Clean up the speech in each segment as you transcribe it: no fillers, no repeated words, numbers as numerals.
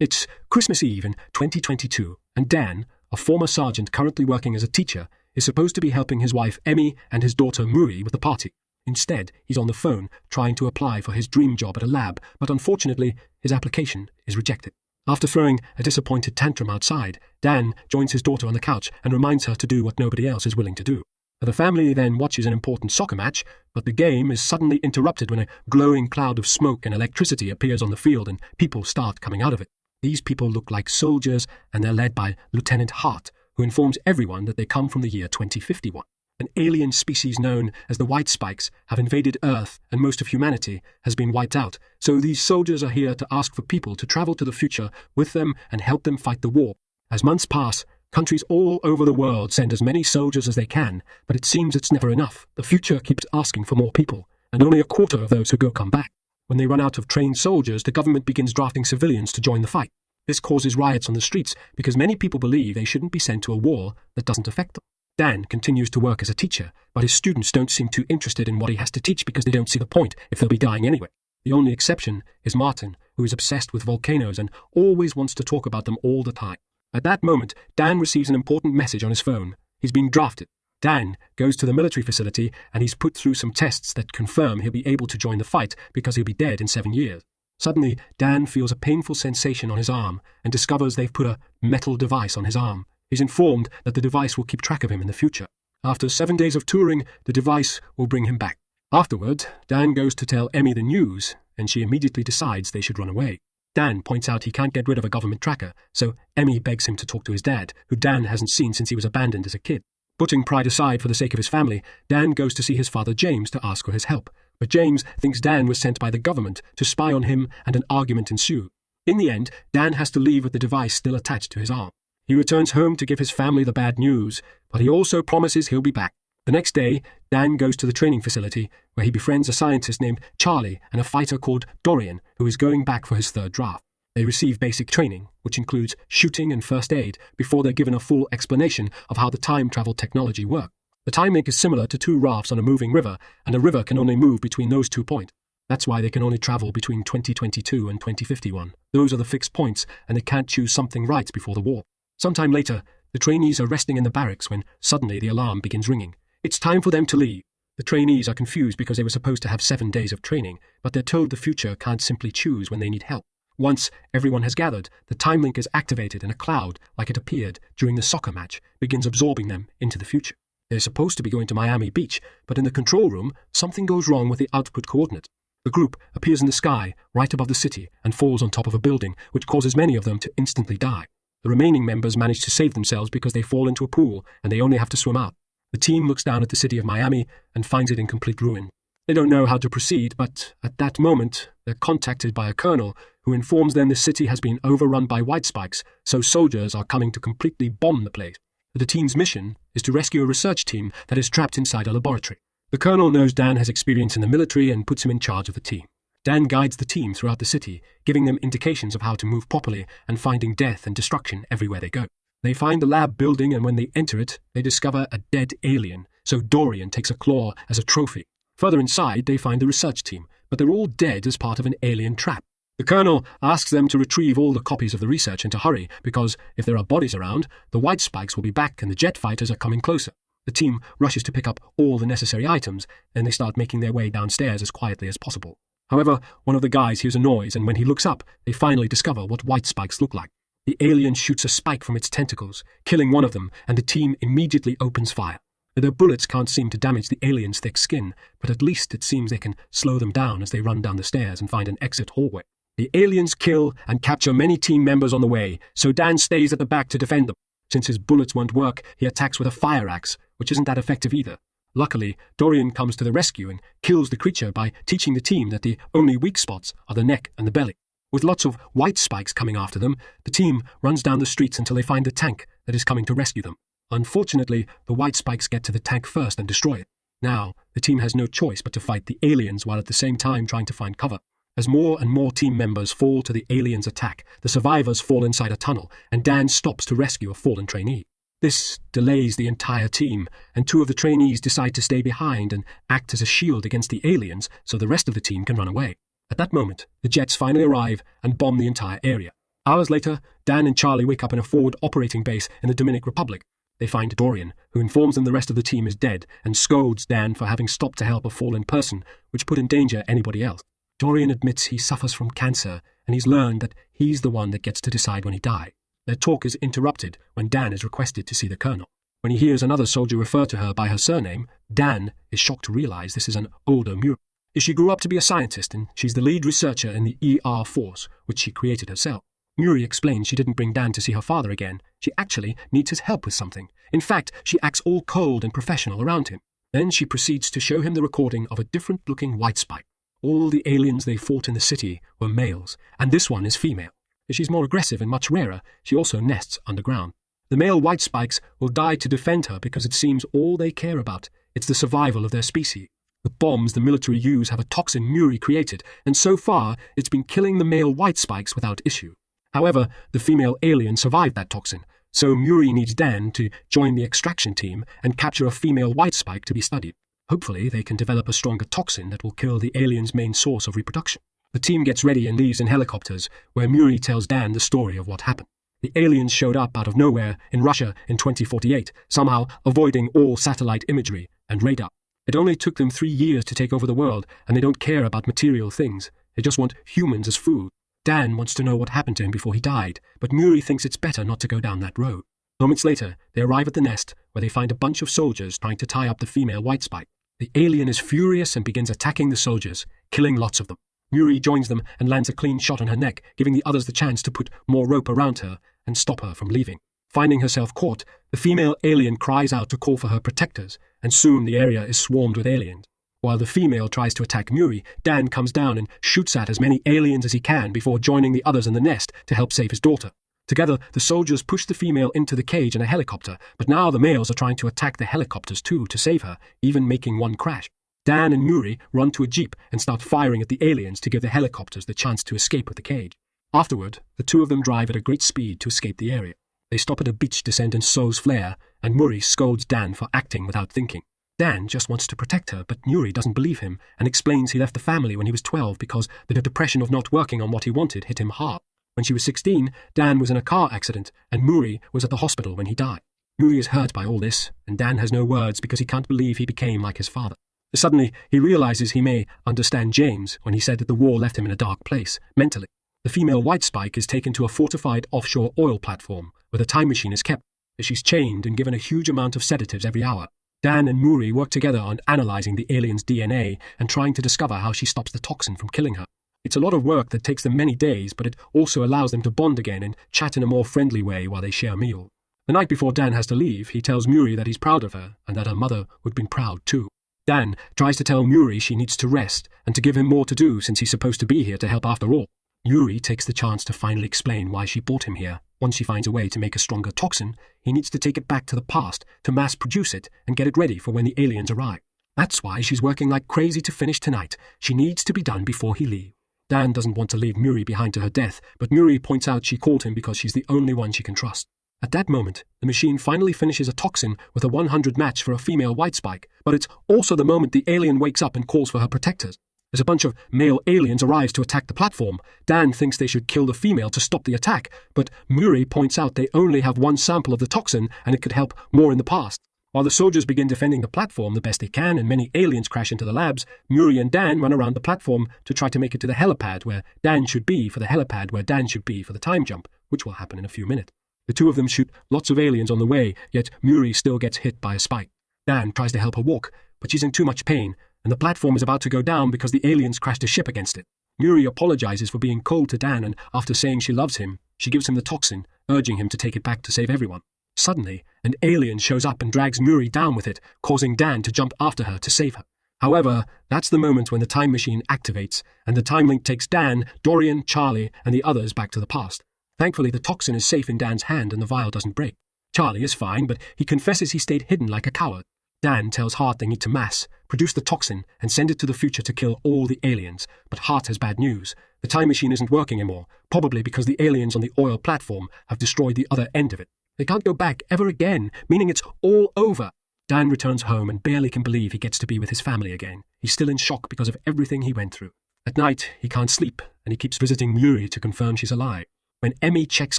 It's Christmas Eve in 2022, and Dan, a former sergeant currently working as a teacher, is supposed to be helping his wife Emmy and his daughter Muri with the party. Instead, he's on the phone trying to apply for his dream job at a lab, but unfortunately, his application is rejected. After throwing a disappointed tantrum outside, Dan joins his daughter on the couch and reminds her to do what nobody else is willing to do. The family then watches an important soccer match, but the game is suddenly interrupted when a glowing cloud of smoke and electricity appears on the field and people start coming out of it. These people look like soldiers, and they're led by Lieutenant Hart, who informs everyone that they come from the year 2051. An alien species known as the White Spikes have invaded Earth, and most of humanity has been wiped out. So these soldiers are here to ask for people to travel to the future with them and help them fight the war. As months pass, countries all over the world send as many soldiers as they can, but it seems it's never enough. The future keeps asking for more people, and only a quarter of those who go come back. When they run out of trained soldiers, the government begins drafting civilians to join the fight. This causes riots on the streets because many people believe they shouldn't be sent to a war that doesn't affect them. Dan continues to work as a teacher, but his students don't seem too interested in what he has to teach because they don't see the point if they'll be dying anyway. The only exception is Martin, who is obsessed with volcanoes and always wants to talk about them all the time. At that moment, Dan receives an important message on his phone. He's been drafted. Dan goes to the military facility and he's put through some tests that confirm he'll be able to join the fight because he'll be dead in 7 years. Suddenly, Dan feels a painful sensation on his arm and discovers they've put a metal device on his arm. He's informed that the device will keep track of him in the future. After 7 days of touring, the device will bring him back. Afterward, Dan goes to tell Emmy the news, and she immediately decides they should run away. Dan points out he can't get rid of a government tracker, so Emmy begs him to talk to his dad, who Dan hasn't seen since he was abandoned as a kid. Putting pride aside for the sake of his family, Dan goes to see his father James to ask for his help. But James thinks Dan was sent by the government to spy on him, and an argument ensues. In the end, Dan has to leave with the device still attached to his arm. He returns home to give his family the bad news, but he also promises he'll be back. The next day, Dan goes to the training facility, where he befriends a scientist named Charlie and a fighter called Dorian, who is going back for his third draft. They receive basic training, which includes shooting and first aid, before they're given a full explanation of how the time travel technology works. The time link is similar to two rafts on a moving river, and a river can only move between those 2 points. That's why they can only travel between 2022 and 2051. Those are the fixed points, and they can't choose something right before the war. Sometime later, the trainees are resting in the barracks when suddenly the alarm begins ringing. It's time for them to leave. The trainees are confused because they were supposed to have 7 days of training, but they're told the future can't simply choose when they need help. Once everyone has gathered, the time link is activated and a cloud, like it appeared during the soccer match, begins absorbing them into the future. They're supposed to be going to Miami Beach, but in the control room, something goes wrong with the output coordinates. The group appears in the sky, right above the city, and falls on top of a building, which causes many of them to instantly die. The remaining members manage to save themselves because they fall into a pool, and they only have to swim out. The team looks down at the city of Miami and finds it in complete ruin. They don't know how to proceed, but at that moment, they're contacted by a colonel who informs them the city has been overrun by White Spikes, so soldiers are coming to completely bomb the place. The team's mission is to rescue a research team that is trapped inside a laboratory. The colonel knows Dan has experience in the military and puts him in charge of the team. Dan guides the team throughout the city, giving them indications of how to move properly and finding death and destruction everywhere they go. They find the lab building, and when they enter it, they discover a dead alien, so Dorian takes a claw as a trophy. Further inside, they find the research team, but they're all dead as part of an alien trap. The colonel asks them to retrieve all the copies of the research and to hurry, because if there are bodies around, the White Spikes will be back and the jet fighters are coming closer. The team rushes to pick up all the necessary items, and they start making their way downstairs as quietly as possible. However, one of the guys hears a noise, and when he looks up, they finally discover what White Spikes look like. The alien shoots a spike from its tentacles, killing one of them, and the team immediately opens fire. Their bullets can't seem to damage the alien's thick skin, but at least it seems they can slow them down as they run down the stairs and find an exit hallway. The aliens kill and capture many team members on the way, so Dan stays at the back to defend them. Since his bullets won't work, he attacks with a fire axe, which isn't that effective either. Luckily, Dorian comes to the rescue and kills the creature by teaching the team that the only weak spots are the neck and the belly. With lots of White Spikes coming after them, the team runs down the streets until they find the tank that is coming to rescue them. Unfortunately, the White Spikes get to the tank first and destroy it. Now, the team has no choice but to fight the aliens while at the same time trying to find cover. As more and more team members fall to the aliens' attack, the survivors fall inside a tunnel, and Dan stops to rescue a fallen trainee. This delays the entire team, and 2 of the trainees decide to stay behind and act as a shield against the aliens so the rest of the team can run away. At that moment, the jets finally arrive and bomb the entire area. Hours later, Dan and Charlie wake up in a forward operating base in the Dominican Republic. They find Dorian, who informs them the rest of the team is dead and scolds Dan for having stopped to help a fallen person, which put in danger anybody else. Dorian admits he suffers from cancer, and he's learned that he's the one that gets to decide when he dies. Their talk is interrupted when Dan is requested to see the colonel. When he hears another soldier refer to her by her surname, Dan is shocked to realize this is an older Muri. She grew up to be a scientist, and she's the lead researcher in the ER Force, which she created herself. Muri explains she didn't bring Dan to see her father again. She actually needs his help with something. In fact, she acts all cold and professional around him. Then she proceeds to show him the recording of a different-looking white spike. All the aliens they fought in the city were males, and this one is female. She's more aggressive and much rarer. She also nests underground. The male white spikes will die to defend her because it seems all they care about. It's the survival of their species. The bombs the military use have a toxin Muri created, and so far it's been killing the male white spikes without issue. However, the female alien survived that toxin, so Muri needs Dan to join the extraction team and capture a female white spike to be studied. Hopefully, they can develop a stronger toxin that will kill the alien's main source of reproduction. The team gets ready and leaves in helicopters, where Muri tells Dan the story of what happened. The aliens showed up out of nowhere in Russia in 2048, somehow avoiding all satellite imagery and radar. It only took them 3 years to take over the world, and they don't care about material things. They just want humans as food. Dan wants to know what happened to him before he died, but Muri thinks it's better not to go down that road. Moments later, they arrive at the nest, where they find a bunch of soldiers trying to tie up the female white spike. The alien is furious and begins attacking the soldiers, killing lots of them. Muri joins them and lands a clean shot on her neck, giving the others the chance to put more rope around her and stop her from leaving. Finding herself caught, the female alien cries out to call for her protectors, and soon the area is swarmed with aliens. While the female tries to attack Muri, Dan comes down and shoots at as many aliens as he can before joining the others in the nest to help save his daughter. Together, the soldiers push the female into the cage in a helicopter, but now the males are trying to attack the helicopters too to save her, even making one crash. Dan and Muri run to a jeep and start firing at the aliens to give the helicopters the chance to escape with the cage. Afterward, the two of them drive at a great speed to escape the area. They stop at a beach descent in So's flare, and Muri scolds Dan for acting without thinking. Dan just wants to protect her, but Muri doesn't believe him and explains he left the family when he was 12 because the depression of not working on what he wanted hit him hard. When she was 16, Dan was in a car accident, and Muri was at the hospital when he died. Muri is hurt by all this, and Dan has no words because he can't believe he became like his father. Suddenly, he realizes he may understand James when he said that the war left him in a dark place, mentally. The female white spike is taken to a fortified offshore oil platform, where the time machine is kept. She's chained and given a huge amount of sedatives every hour. Dan and Muri work together on analyzing the alien's DNA and trying to discover how she stops the toxin from killing her. It's a lot of work that takes them many days, but it also allows them to bond again and chat in a more friendly way while they share a meal. The night before Dan has to leave, he tells Muri that he's proud of her and that her mother would have been proud too. Dan tries to tell Muri she needs to rest and to give him more to do since he's supposed to be here to help after all. Muri takes the chance to finally explain why she brought him here. Once she finds a way to make a stronger toxin, he needs to take it back to the past to mass produce it and get it ready for when the aliens arrive. That's why she's working like crazy to finish tonight. She needs to be done before he leaves. Dan doesn't want to leave Muri behind to her death, but Muri points out she called him because she's the only one she can trust. At that moment, the machine finally finishes a toxin with a 100 match for a female white spike, but it's also the moment the alien wakes up and calls for her protectors. As a bunch of male aliens arrives to attack the platform, Dan thinks they should kill the female to stop the attack, but Muri points out they only have one sample of the toxin and it could help more in the past. While the soldiers begin defending the platform the best they can and many aliens crash into the labs, Muri and Dan run around the platform to try to make it to the helipad where Dan should be for the helipad where Dan should be for the time jump, which will happen in a few minutes. The two of them shoot lots of aliens on the way, yet Muri still gets hit by a spike. Dan tries to help her walk, but she's in too much pain, and the platform is about to go down because the aliens crashed a ship against it. Muri apologizes for being cold to Dan, and after saying she loves him, she gives him the toxin, urging him to take it back to save everyone. Suddenly, an alien shows up and drags Muri down with it, causing Dan to jump after her to save her. However, that's the moment when the time machine activates, and the time link takes Dan, Dorian, Charlie, and the others back to the past. Thankfully, the toxin is safe in Dan's hand and the vial doesn't break. Charlie is fine, but he confesses he stayed hidden like a coward. Dan tells Hart they need to mass, produce the toxin, and send it to the future to kill all the aliens, but Hart has bad news. The time machine isn't working anymore, probably because the aliens on the oil platform have destroyed the other end of it. They can't go back ever again, meaning it's all over. Dan returns home and barely can believe he gets to be with his family again. He's still in shock because of everything he went through. At night, he can't sleep, and he keeps visiting Muri to confirm she's alive. When Emmy checks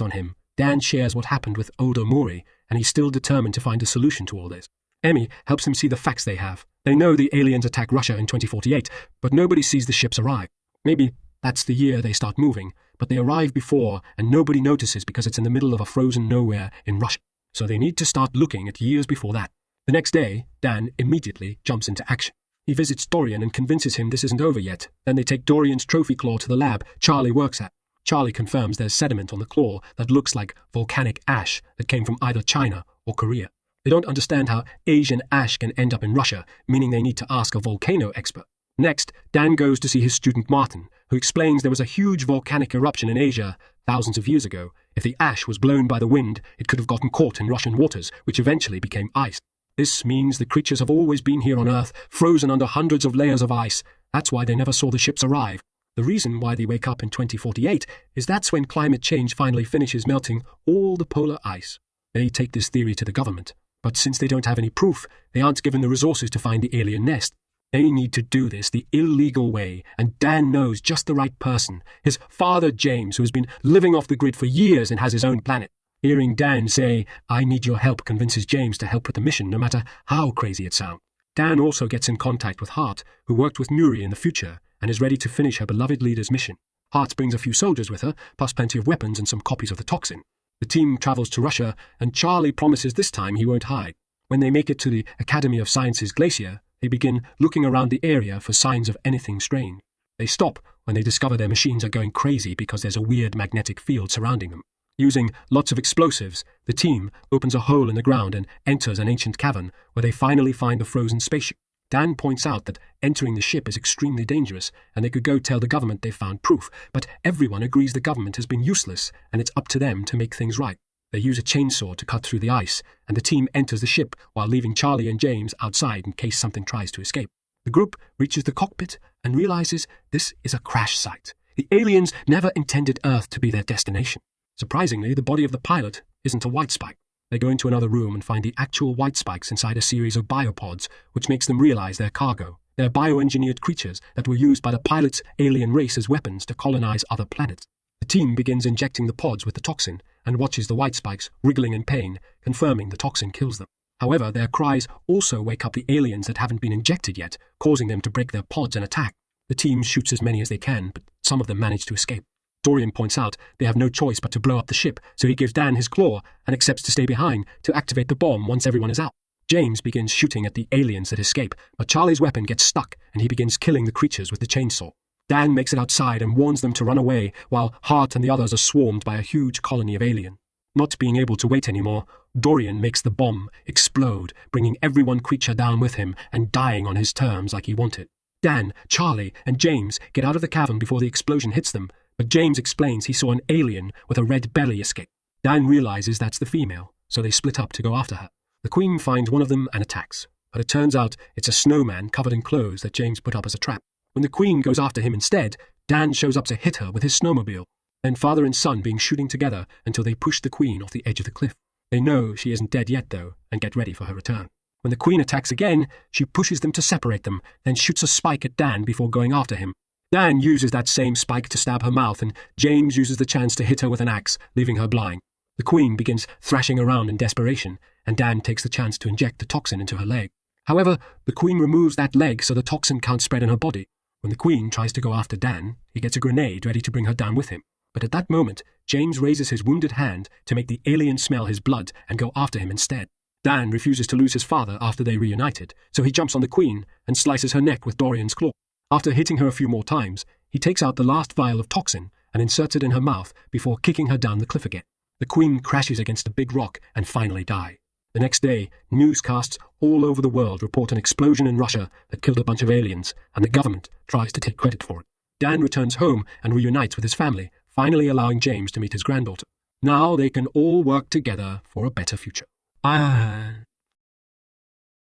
on him, Dan shares what happened with older Maury, and he's still determined to find a solution to all this. Emmy helps him see the facts they have. They know the aliens attack Russia in 2048, but nobody sees the ships arrive. Maybe that's the year they start moving, but they arrive before and nobody notices because it's in the middle of a frozen nowhere in Russia. So they need to start looking at years before that. The next day, Dan immediately jumps into action. He visits Dorian and convinces him this isn't over yet. Then they take Dorian's trophy claw to the lab Charlie works at. Charlie confirms there's sediment on the claw that looks like volcanic ash that came from either China or Korea. They don't understand how Asian ash can end up in Russia, meaning they need to ask a volcano expert. Next, Dan goes to see his student Martin, who explains there was a huge volcanic eruption in Asia thousands of years ago. If the ash was blown by the wind, it could have gotten caught in Russian waters, which eventually became ice. This means the creatures have always been here on Earth, frozen under hundreds of layers of ice. That's why they never saw the ships arrive. The reason why they wake up in 2048 is that's when climate change finally finishes melting all the polar ice. They take this theory to the government, but since they don't have any proof, they aren't given the resources to find the alien nest. They need to do this the illegal way, and Dan knows just the right person, his father James, who has been living off the grid for years and has his own planet. Hearing Dan say, "I need your help," convinces James to help with the mission, no matter how crazy it sounds. Dan also gets in contact with Hart, who worked with Muri in the future, and is ready to finish her beloved leader's mission. Hart brings a few soldiers with her, plus plenty of weapons and some copies of the toxin. The team travels to Russia, and Charlie promises this time he won't hide. When they make it to the Academy of Sciences glacier, they begin looking around the area for signs of anything strange. They stop when they discover their machines are going crazy because there's a weird magnetic field surrounding them. Using lots of explosives, the team opens a hole in the ground and enters an ancient cavern where they finally find the frozen spaceship. Dan points out that entering the ship is extremely dangerous and they could go tell the government they've found proof, but everyone agrees the government has been useless and it's up to them to make things right. They use a chainsaw to cut through the ice, and the team enters the ship while leaving Charlie and James outside in case something tries to escape. The group reaches the cockpit and realizes this is a crash site. The aliens never intended Earth to be their destination. Surprisingly, the body of the pilot isn't a white spike. They go into another room and find the actual white spikes inside a series of biopods, which makes them realize they're cargo. They're bioengineered creatures that were used by the pilot's alien race as weapons to colonize other planets. The team begins injecting the pods with the toxin and watches the white spikes wriggling in pain, confirming the toxin kills them. However, their cries also wake up the aliens that haven't been injected yet, causing them to break their pods and attack. The team shoots as many as they can, but some of them manage to escape. Dorian points out they have no choice but to blow up the ship, so he gives Dan his claw and accepts to stay behind to activate the bomb once everyone is out. James begins shooting at the aliens that escape, but Charlie's weapon gets stuck and he begins killing the creatures with the chainsaw. Dan makes it outside and warns them to run away, while Hart and the others are swarmed by a huge colony of aliens. Not being able to wait anymore, Dorian makes the bomb explode, bringing every one creature down with him and dying on his terms like he wanted. Dan, Charlie, and James get out of the cavern before the explosion hits them, but James explains he saw an alien with a red belly escape. Dan realizes that's the female, so they split up to go after her. The Queen finds one of them and attacks, but it turns out it's a snowman covered in clothes that James put up as a trap. When the Queen goes after him instead, Dan shows up to hit her with his snowmobile. Then father and son being shooting together until they push the Queen off the edge of the cliff. They know she isn't dead yet, though, and get ready for her return. When the Queen attacks again, she pushes them to separate them, then shoots a spike at Dan before going after him. Dan uses that same spike to stab her mouth, and James uses the chance to hit her with an axe, leaving her blind. The Queen begins thrashing around in desperation, and Dan takes the chance to inject the toxin into her leg. However, the Queen removes that leg so the toxin can't spread in her body. When the Queen tries to go after Dan, he gets a grenade ready to bring her down with him. But at that moment, James raises his wounded hand to make the alien smell his blood and go after him instead. Dan refuses to lose his father after they reunited, so he jumps on the Queen and slices her neck with Dorian's claw. After hitting her a few more times, he takes out the last vial of toxin and inserts it in her mouth before kicking her down the cliff again. The Queen crashes against a big rock and finally dies. The next day, newscasts all over the world report an explosion in Russia that killed a bunch of aliens, and the government tries to take credit for it. Dan returns home and reunites with his family, finally allowing James to meet his granddaughter. Now they can all work together for a better future.